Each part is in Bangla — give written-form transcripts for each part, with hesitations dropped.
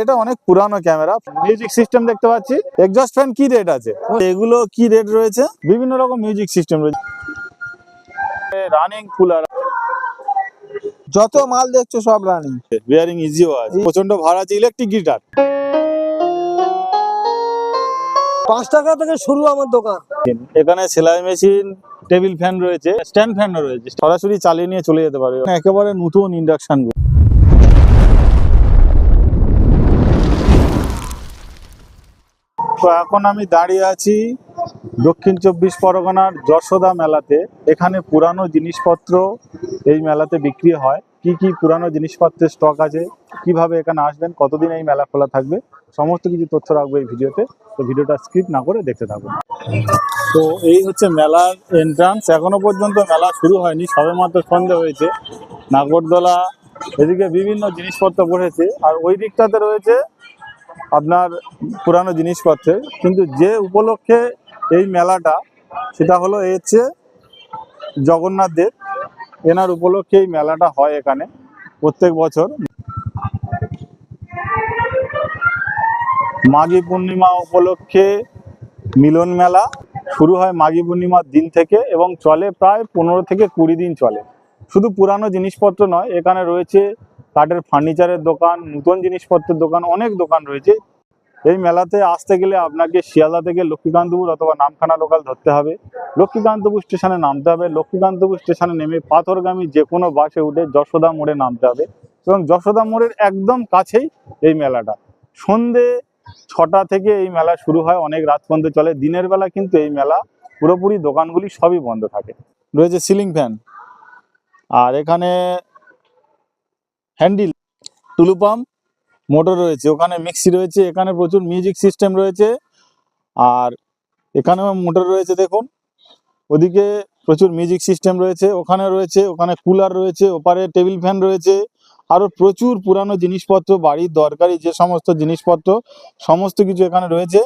এটা অনেক পুরানো ক্যামেরা। মিউজিক সিস্টেম দেখতে পাচ্ছি। এক্সজস্ট ফ্যান কি রেট আছে, এগুলো কি রেট রয়েছে, বিভিন্ন রকম মিউজিক সিস্টেম রয়েছে। রানিং কুলার, যত মাল দেখছো সব রানিং। বিয়ারিং ইজিও আছে, প্রচন্ড ভাড়া আছে। ইলেকট্রিক গিটার 5 টাকা থেকে শুরু আমার দোকান। এখানে সেলাই মেশিন, টেবিল ফ্যান রয়েছে, স্ট্যান্ড ফ্যানও রয়েছে, সরাসরি চালিয়ে নিয়ে চলে যেতে পারবে। একেবারে নতুন ইন্ডাকশন। তো এখন আমি দাঁড়িয়ে আছি দক্ষিণ 24 পরগনার যশোদা মেলাতে। এখানে পুরানো জিনিসপত্র এই মেলাতে বিক্রি হয়। কি কি পুরানো জিনিসপত্রের স্টক আছে, কিভাবে এখানে আসবেন, কতদিন এই মেলা খোলা থাকবে, সমস্ত কিছু তথ্য রাখবো এই ভিডিওতে। তো ভিডিওটা স্কিপ না করে দেখতে থাকুন। তো এই হচ্ছে মেলার এন্ট্রান্স। এখনো পর্যন্ত মেলা শুরু হয়নি, সবেমাত্র সন্ধে হয়েছে। নাগরদোলা, এদিকে বিভিন্ন জিনিসপত্র বসেছে, আর ওই দিকটাতে রয়েছে আপনার পুরানো জিনিসপত্রের। কিন্তু যে উপলক্ষে এই মেলাটা, সেটা হলো এই হচ্ছে জগন্নাথ দেব, এনার উপলক্ষে এই মেলাটা হয় এখানে প্রত্যেক বছর। মাঘী পূর্ণিমা উপলক্ষে মিলন মেলা শুরু হয় মাঘী পূর্ণিমার দিন থেকে এবং চলে প্রায় 15 থেকে 20 দিন চলে। শুধু পুরানো জিনিসপত্র নয়, এখানে রয়েছে কাঠের ফার্নিচারের দোকান, নতুন জিনিসপত্রের দোকান, অনেক দোকান রয়েছে। এই মেলাতে আসতে গেলে আপনাকে শিয়ালদা থেকে লক্ষ্মীকান্তপুর অথবা নামখানা লোকাল ধরতে হবে। লক্ষ্মীকান্তপুর স্টেশনে নামতে হবে। লক্ষ্মীকান্তপুর স্টেশনে নেমে পাথরগামী যে কোনো বাসে উঠে যশোদা মোড়ে নামতে হবে এবং যশোদা মোড়ের একদম কাছেই এই মেলাটা। সন্ধে 6টা থেকে এই মেলা শুরু হয়, অনেক রাত পর্যন্ত চলে। দিনের বেলা কিন্তু এই মেলা পুরোপুরি দোকানগুলি সবই বন্ধ থাকে। রয়েছে সিলিং ফ্যান, আর এখানে হ্যান্ডেল, টুলু পাম্প, মোটর রয়েছে, ওখানে মিক্সি রয়েছে, এখানে প্রচুর মিউজিক সিস্টেম রয়েছে, আর এখানেও মোটর রয়েছে। দেখুন ওদিকে প্রচুর মিউজিক সিস্টেম রয়েছে, ওখানে রয়েছে, ওখানে কুলার রয়েছে, ওপারে টেবিল ফ্যান রয়েছে, আরও প্রচুর পুরানো জিনিসপত্র, বাড়ির দরকারি যে সমস্ত জিনিসপত্র সমস্ত কিছু এখানে রয়েছে।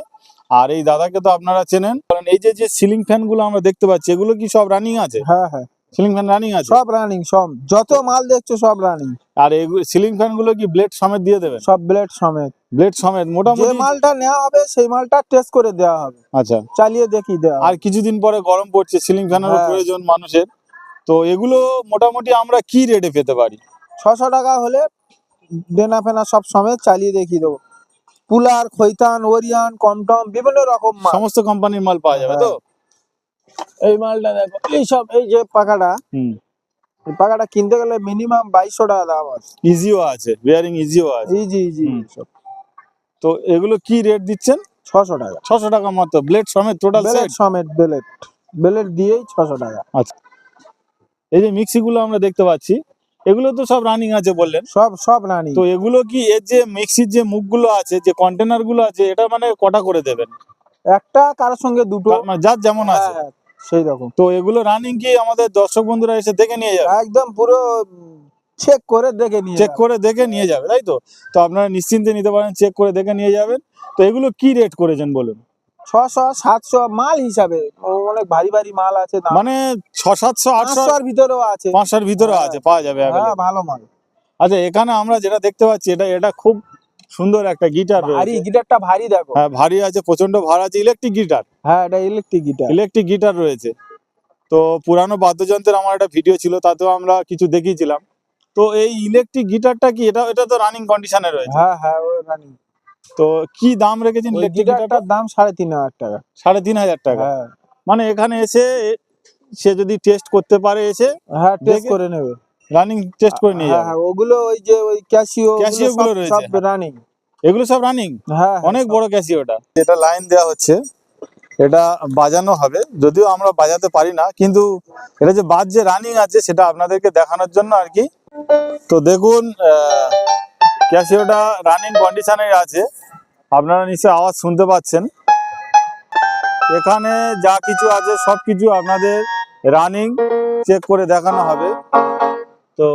আর এই দাদাকে তো আপনারা চেনেন। কারণ এই যে সিলিং ফ্যানগুলো আমরা দেখতে পাচ্ছি, এগুলো কি সব রানিং আছে? হ্যাঁ হ্যাঁ, সিলিং ফ্যান রানিং আছে, সব রানিং, সব যত মাল দেখছো সব রানিং। আর এই সিলিং ফ্যানগুলো কি ব্লেড সমেত দিয়ে দেবেন? সব ব্লেড সমেত। ব্লেড সমেত যে মোটামুটি মালটা নেওয়া হবে সেই মালটা টেস্ট করে দেওয়া হবে। আচ্ছা, চালিয়ে দেখি দেওয়া আর কিছুদিন পরে গরম পড়ছে, সিলিং ফ্যানেরও হ্যাঁ। প্রয়োজন মানুষের। তো এগুলো মোটামুটি আমরা কি রেটে পেতে পারি? 600 টাকা হলে দেনা ফেনা সব সমেত চালিয়ে দেখিয়ে দেবো। কুলার, খৈতান, ওরিয়ান, কমটম, বিভিন্ন রকম মাল, সমস্ত কোম্পানির মাল পাওয়া যাবে তো? এই মালটা দেখো, এইসব, এই যে পাকাটা, এই পাকাটা কিনতে গেলে মিনিমাম 2200 টাকা দাম আছে। ইজিও আছে, বিয়ারিং ইজিও আছে। ইজি ইজি সব। তো এগুলো কি রেট দিচ্ছেন? 600 টাকা। 600 টাকা মাত্র, ব্লেড সমেত টোটাল ব্লেড সেট সমেত, ব্লেড দিয়েই 600 টাকা। আচ্ছা, এই যে মিক্সি গুলো আমরা দেখতে পাচ্ছি, এগুলো তো সব রানিং আছে বললেন? সব রানি। তো এগুলো কি, এর যে মিক্সির যে মুখগুলো আছে, যে কন্টেনার গুলো আছে, এটা মানে কটা করে দেবেন? একটা কারোর সঙ্গে দুটো, মানে যার যেমন আছে সেই রকম। তো এগুলো রানিং কি আমাদের দর্শক বন্ধুরা এসে দেখে নিয়ে যাবে? একদম পুরো চেক করে দেখে নিয়ে চেক করে দেখে নিয়ে যাবে, তাই তো? তো আপনারা নিশ্চিন্তে নিতে পারেন, চেক করে দেখে নিয়ে যাবেন। তো এগুলো কি রেট করেছেন বলুন? 600 700 মাল হিসাবে। অনেক ভারী ভারী মাল আছে, মানে 600 700 800 500 এর ভিতরেও আছে, 500 ভিতরে আছে, পাওয়া যাবে। হ্যাঁ, ভালো মাল। আচ্ছা, এখানে আমরা যেটা দেখতে পাচ্ছি, এটা খুব সুন্দর একটা গিটার ভারী রয়েছে। গিটারটা ভারী দেখো। হ্যাঁ, ভারী আছে, প্রচন্ড ভার আছে। Electric guitar? হ্যাঁ, এটা ইলেকট্রিক গিটার রয়েছে। তো পুরানো বাদ্যযন্ত্রের আমার একটা ভিডিও ছিল, তাতেও আমরা কিছু দেখিয়েছিলাম। তো এই ইলেকট্রিক গিটারটা কি, এটা তো রানিং কন্ডিশনে রয়েছে? হ্যাঁ হ্যাঁ, ওই রানিং। তো কি দাম রেখেছেন ইলেকট্রিক গিটারটার? দাম 3500 টাকা। 3500 টাকা? হ্যাঁ। মানে এখানে এসে সে যদি টেস্ট করতে পারে, এসে হ্যাঁ, টেস্ট করে নেবে, রানিং টেস্ট করে নিয়ে যাবে। হ্যাঁ, ওগুলো ওই যে ওই ক্যাসিও গুলো রয়েছে, সব রানিং। এগুলো সব রানিং? হ্যাঁ, অনেক বড় ক্যাসিওটা। এটা লাইন দেওয়া হচ্ছে, এটা বাজানো হবে, যদিও আমরা বাজাতে পারি না, কিন্তু এটা যে বাদ যে রানিং আছে সেটা আপনাদেরকে দেখানোর জন্য আর কি। তো দেখুন, ক্যাসিওটা রানিং কন্ডিশনে আছে, আপনারা নিশ্চয়ই আওয়াজ শুনতে পাচ্ছেন। এখানে যা কিছু আছে সব কিছু আপনাদের রানিং চেক করে দেখানো হবে। তো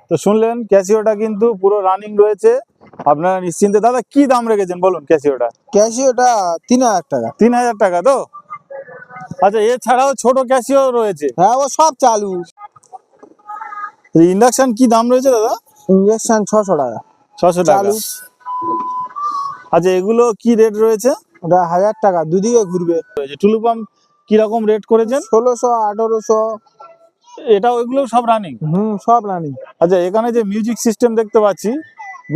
তো শুনলেন, ক্যাসিওটা কিন্তু পুরো রানিং রয়েছে, আপনারা নিশ্চিন্তে। দাদা কি দাম রেখেছেন বলুন ক্যাসিওটা? ক্যাসিওটা 3000 টাকা। 3000 টাকা তো? আচ্ছা, এছাড়াও ছোট ক্যাসিও রয়েছে। হ্যাঁ ও সব চালু। ইন্ডাকশন কি দাম রয়েছে দাদা? ইঞ্জেকশন 600 টাকা 600 টাকা। চালু। আচ্ছা, এগুলো কি রেট রয়েছে? ওটা 1000 টাকা, দুদিকে ঘুরবে। টুলু পাম্প কি রকম রেট করেছেন? 1600 1800। এটা ওইগুলো সব রানিং? সব রানিং। আচ্ছা, এখানে যে মিউজিক সিস্টেম দেখতে পাচ্ছি,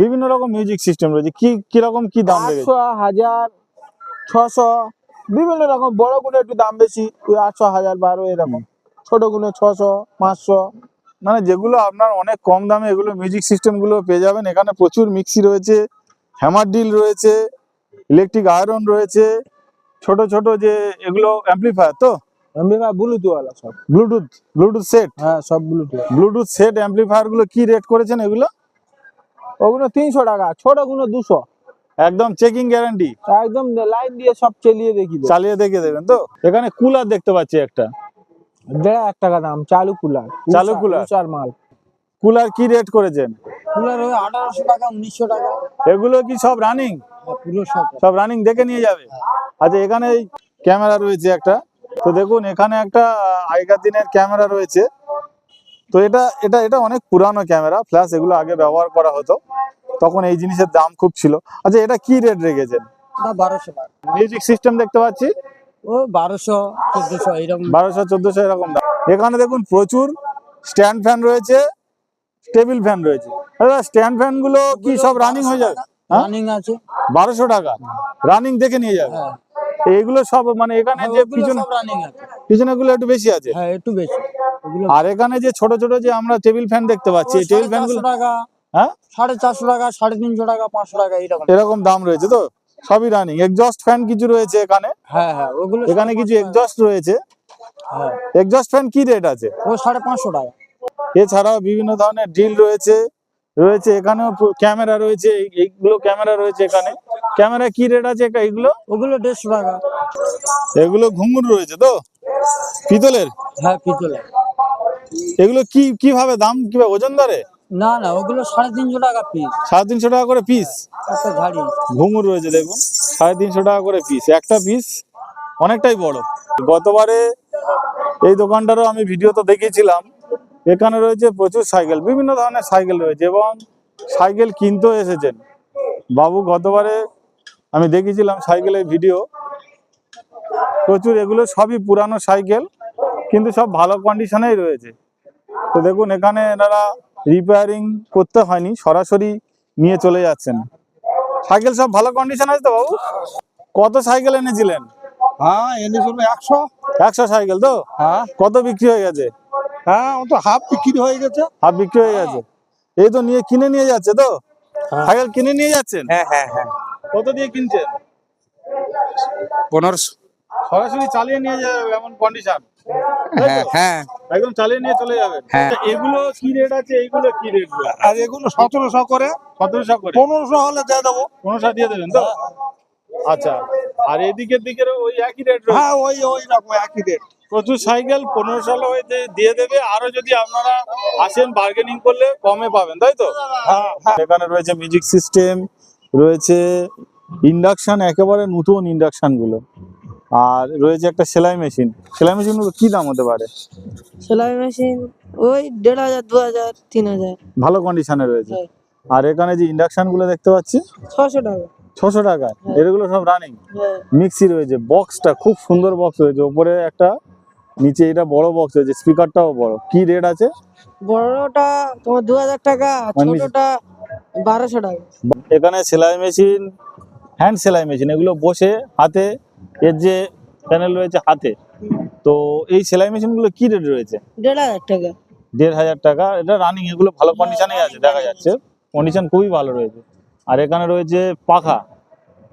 বিভিন্ন রকম মিউজিক সিস্টেম রয়েছে, কি রকম কি দাম লেগেছে? 800 1000 600 বিভিন্ন রকম। বড় গুলো একটু দাম বেশি, 800 1000 12 এরকম। ছোট গুলো 600 500। মানে যেগুলো আপনার অনেক কম দামে এগুলো মিউজিক সিস্টেম গুলো পেয়ে যাবেন। এখানে প্রচুর মিক্সি রয়েছে, হ্যামার ডিল রয়েছে, ইলেকট্রিক আয়রন রয়েছে, ছোট ছোট যে এগুলো অ্যাম্পলিফায়ার তো? অ্যাম্পলিফায়ার ব্লুটুথ ওয়ালা সব। Bluetooth set? হ্যাঁ সব ব্লুটুথ। ব্লুটুথ সেট অ্যাম্পলিফায়ার গুলো কি রেট করেছেন এগুলো? ওগুলো 300 টাকা, ছোট গুলো 200। একদম চেকিং গ্যারান্টি? একদম লাইন দিয়ে সব চালিয়ে দেখি দেব। চালিয়ে দেখে দেবেন তো? এখানে কুলার দেখতে পাচ্ছি একটা। 1.5 টাকা দাম চালু কুলার। চালু কুলার? চার মাল। কুলার কি রেট করেছেন? কুলার 1800 টাকা 1900 টাকা। এগুলো কি সব রানিং? পুরো সব। সব রানিং দেখে নিয়ে যাবে। আচ্ছা, এখানে এই ক্যামেরা রয়েছে একটা। তো দেখুন এখানে একটা আগেকার দিনের ক্যামেরা রয়েছে। তো এটা এটা এটা অনেক পুরানো ক্যামেরা, ফ্ল্যাশ এগুলো আগে ব্যবহার করা হতো, তখন এই জিনিসের দাম খুব ছিল। আচ্ছা, এটা কি রেট রেখেছেন? 1200 টাকা। মিউজিক সিস্টেম দেখতে পাচ্ছি, ও 1200 1400 এরকম। 1200 1400 এরকম দাম। এখানে দেখুন প্রচুর স্ট্যান্ড ফ্যান রয়েছে, টেবিল ফ্যান রয়েছে। দাদা, স্ট্যান্ড ফ্যান গুলো কি সব রানিং হয়ে যাবে? রানিং আছে। 1200 টাকা রানিং দেখে নিয়ে যাবে। হ্যাঁ এইগুলো সব মানে এখানে যে পিছনে সব রানিং আছে। পিছনে গুলো একটু বেশি আছে। হ্যাঁ একটু বেশি। ওগুলো আর এখানে যে ছোট ছোট যে আমরা টেবিল ফ্যান দেখতে পাচ্ছি, এই টেবিল ফ্যান গুলো 450 টাকা, হ্যাঁ 450 টাকা, 350 টাকা, 500 টাকা এরকম। এরকম দাম রয়েছে তো? সবই রানিং। এক্সস্ট ফ্যান কিছু রয়েছে এখানে। হ্যাঁ হ্যাঁ ওগুলো এখানে কিছু এক্সস্ট রয়েছে। হ্যাঁ এক্সস্ট ফ্যান কি রেট আছে? ও 550 টাকা। এছাড়াও বিভিন্ন ধরনের ড্রিল রয়েছে রয়েছে এখানেও ক্যামেরা রয়েছে, এইগুলো ক্যামেরা রয়েছে এখানে। ক্যামেরা কি রেট আছে এইগুলো? ওগুলো 150 টাকা। এগুলো ঘুঙুর রয়েছে তো, পিতলের? হ্যাঁ পিতলে। এগুলো কিভাবে দাম, কিভাবে ওজন ধরে? না না ওগুলো 350 টাকা পিস। 350 টাকা করে পিস একটা ঝাড়ি। ঘুঙুর রয়েছে দেখুন, 350 টাকা করে পিস। একটা পিস অনেকটাই বড়। গতবারে এই দোকানটারও আমি ভিডিওতে দেখিয়েছিলাম। এখানে রয়েছে প্রচুর সাইকেল, বিভিন্ন ধরনের সাইকেল রয়েছে এবং সাইকেল কিনতেও এসেছেন বাবু। গতবারে আমি দেখেছিলাম সাইকেলের ভিডিও, প্রচুর। এগুলো সবই পুরানো সাইকেল, কিন্তু সব ভালো কন্ডিশনেই রয়েছে। তো দেখুন এখানে এনারা রিপেয়ারিং করতে হয়নি, সরাসরি নিয়ে চলে যাচ্ছেন। সাইকেল সব ভালো কন্ডিশন আছে তো বাবু? কত সাইকেল এনেছিলেন? হ্যাঁ এনেছিল 100। 100 সাইকেল তো? হ্যাঁ কত বিক্রি হয়ে গেছে? হ্যাঁ ও তো হাফ বিক্রি হয়ে গেছে। হাফ বিক্রি হয়ে গেছে। এই তো কিনে নিয়ে যাচ্ছে তো? সাইকেল কিনে নিয়ে যাচ্ছেন? হ্যাঁ হ্যাঁ হ্যাঁ কত দিয়ে কিনছেন? 1500। সরাসরি চালিয়ে নিয়ে যাবে এমন কন্ডিশন? হ্যাঁ হ্যাঁ একদম চালিয়ে নিয়ে চলে যাবেন। হ্যাঁ। এগুলো কি রেট আছে? এইগুলো কি রেট? আর এগুলো 1700 করে। 1700 করে? 1500 হলে দিয়ে দেবো। 1500 দিয়ে দেবেন তো? আচ্ছা, আর এদিকের দিকের ওই একই রেট রয়েছে? হ্যাঁ ওই ওই রকম একই রেট। প্রচুর সাইকেল 1500 হয়ে দিয়ে দেবে। আরো যদি আপনারা আসেন বার্গেনিং করলে কমে পাবেন, তাই তো? হ্যাঁ হ্যাঁ এখানে রয়েছে মিউজিক সিস্টেম রয়েছে, ইন্ডাকশন, একেবারে নতুন ইন্ডাকশন গুলো। আর রয়েছে একটা সেলাই মেশিন। সেলাই মেশিন গুলো কি দাম হতে পারে? সেলাই মেশিন ওই 1500 2000 3000। ভালো কন্ডিশনে রয়েছে। হ্যাঁ। আর এখানে যে ইন্ডাকশন গুলো দেখতে পাচ্ছি 600 টাকা। 600 টাকা। এগুলো সব রানিং। হ্যাঁ মিক্সি রয়েছে, বক্সটা খুব সুন্দর বক্স রয়েছে, উপরে একটা, নিচে এটা বড় বক্স রয়েছে, স্পিকারটাও বড়। কি রেট আছে? বড়টা তোমার 2000 টাকা, আর মানে ছোটটা 1200 টাকা। এখানে সেলাই মেশিন, হ্যান্ড সেলাই মেশিন, এগুলো বসে হাতে, এর যে প্যানেল রয়েছে হাতে। তো এই সেলাই মেশিন গুলো কি রেট রয়েছে? 1500 টাকা। 1500 টাকা। এটা রানিং, এগুলো ভালো কন্ডিশনেই আছে, দেখা যাচ্ছে কন্ডিশন খুবই ভালো রয়েছে। আর এখানে রয়েছে পাখা,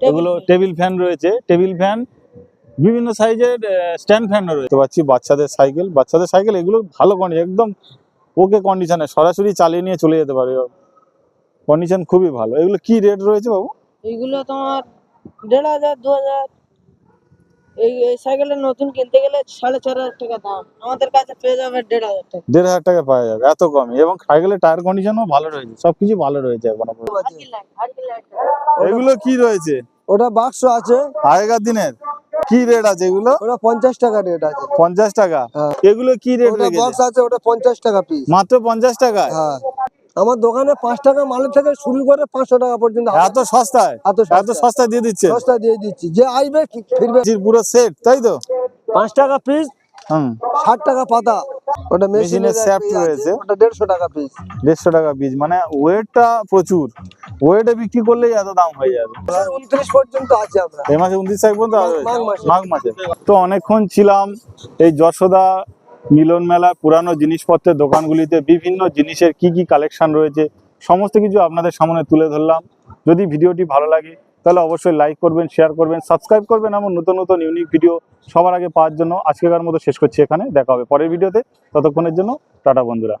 এগুলো টেবিল ফ্যান রয়েছে, টেবিল ফ্যান, বিভিন্ন সাইজের স্ট্যান্ড ফ্যানও রয়েছে। পাচ্ছি বাচ্চাদের সাইকেল এগুলো ভালো কন্ডিশন, একদম ওকে কন্ডিশনে, সরাসরি চালিয়ে নিয়ে চলে যেতে পারে, কন্ডিশন খুবই ভালো। এগুলো কি রেট রয়েছে বাবু? এইগুলো তোমার 1500 2000। এই এই সাইকেলের নতুন কিনতে গেলে 4500 টাকা দাম, আমাদের কাছে পেয়ে যাবে 1500 টাকা। 1500 টাকা পাওয়া যাবে, এত কমে। এবং সাইকেলের টায়ার কন্ডিশনও ভালো রয়েছে, সবকিছু ভালো রয়েছে এখন। আরকি লাইট। এগুলো কি রয়েছে? ওটা বাক্স আছে, আগেকার দিনের কি রেট আছে এগুলো? ওটা 50 টাকা রেট আছে। 50 টাকা। হ্যাঁ। এগুলো কি রেট ওটা বক্স রেখেছে? আছে, ওটা 50 টাকা পিস। মাত্র 50 টাকায়? হ্যাঁ, আমার দোকানে 5 টাকা মালের থেকে শুরু করে 500 টাকা পর্যন্ত এত সস্তায়? এত সস্তায়। এত সস্তায় দিয়ে দিচ্ছে? সস্তা দিয়ে দিচ্ছি, যে আইবে ফিরবে। পুরো সেট তাই তো? 5 টাকা পিস, হুম। 60 টাকা পাতা। ওটা মেশিনের মেশিনের shaft রয়েছে। ওটা 150 টাকা পিস। 150 টাকা পিস, মানে ওয়েটটা প্রচুর। ওয়েটে বিক্রি করলেই এত দাম হয়ে যাবে। 29 পর্যন্ত আছে আমরা। এই মাসে 29 তারিখ পর্যন্ত আছে? মাঘ মাসে। মাঘ মাসে। তো অনেকক্ষণ ছিলাম এই যশোদা মিলন মেলা পুরানো জিনিসপত্রের দোকানগুলিতে। বিভিন্ন জিনিসের কি কি কালেকশন রয়েছে সমস্ত কিছু আপনাদের সামনে তুলে ধরলাম। যদি ভিডিওটি ভালো লাগে তাহলে অবশ্যই লাইক করবেন, শেয়ার করবেন, সাবস্ক্রাইব করবেন এমন নতুন নতুন ইউনিক ভিডিও সবার আগে পাওয়ার জন্য। আজকেকার মতো শেষ করছি এখানে, দেখা হবে পরের ভিডিওতে। ততক্ষণের জন্য টাটা বন্ধুরা।